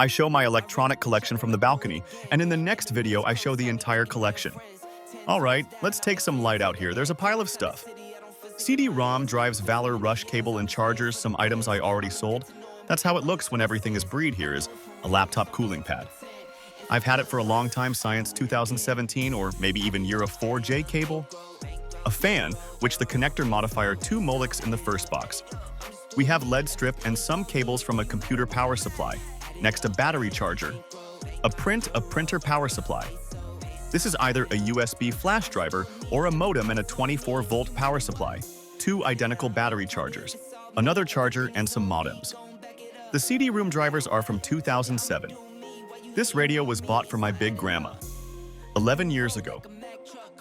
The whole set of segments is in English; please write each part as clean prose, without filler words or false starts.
I show my electronic collection from the balcony, and in the next video I show the entire collection. Alright, let's take some light out here. There's a pile of stuff. CD-ROM drives, Valor Rush cable and chargers, some items I already sold. That's how it looks when everything is breed here is a laptop cooling pad. I've had it for a long time, Science 2017 or maybe even year of 4J cable. A fan, which the connector modifier 2 Molex in the first box. We have LED strip and some cables from a computer power supply. Next, a battery charger. A printer power supply. This is either a USB flash driver or a modem and a 24-volt power supply. 2 identical battery chargers. Another charger and some modems. The CD-ROM drivers are from 2007. This radio was bought for my big grandma 11 years ago.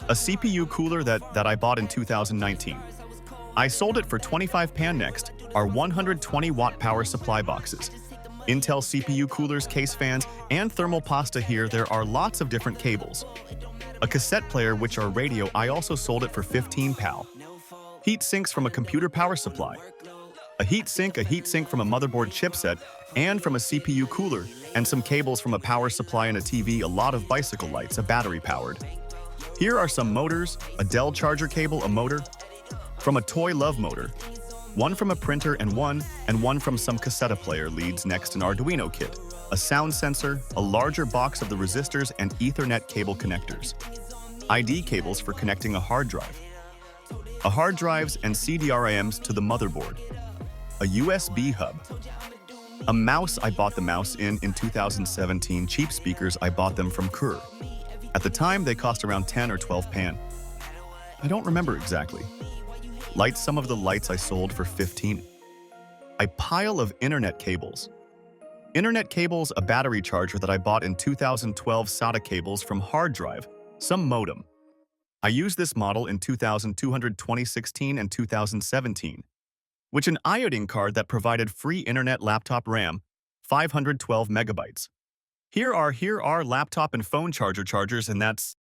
A CPU cooler that I bought in 2019. I sold it for 25 pan. Next are 120-watt power supply boxes. Intel CPU coolers, case fans, and thermal pasta. Here there are lots of different cables. A cassette player, which are radio, I also sold it for 15 PAL. Heat sinks from a computer power supply. A heat sink from a motherboard chipset, and from a CPU cooler, and some cables from a power supply and a TV, a lot of bicycle lights, a battery-powered. Here are some motors, a Dell charger cable, a motor, from a Toy Love motor, one from a printer and one from some cassette player leads. Next, an Arduino kit, a sound sensor, a larger box of the resistors and Ethernet cable connectors, ID cables for connecting a hard drive, a hard drives and CDRAMs to the motherboard, a USB hub, a mouse. I bought the mouse in 2017. Cheap speakers, I bought them from Kerr. At the time, they cost around 10 or 12 pan. I don't remember exactly. Lights, some of the lights I sold for 15. A pile of internet cables. Internet cables, a battery charger that I bought in 2012, SATA cables from hard drive, some modem. I used this model in 2016 and 2017, which an iodine card that provided free internet laptop RAM, 512 megabytes. Here are laptop and phone chargers, and that's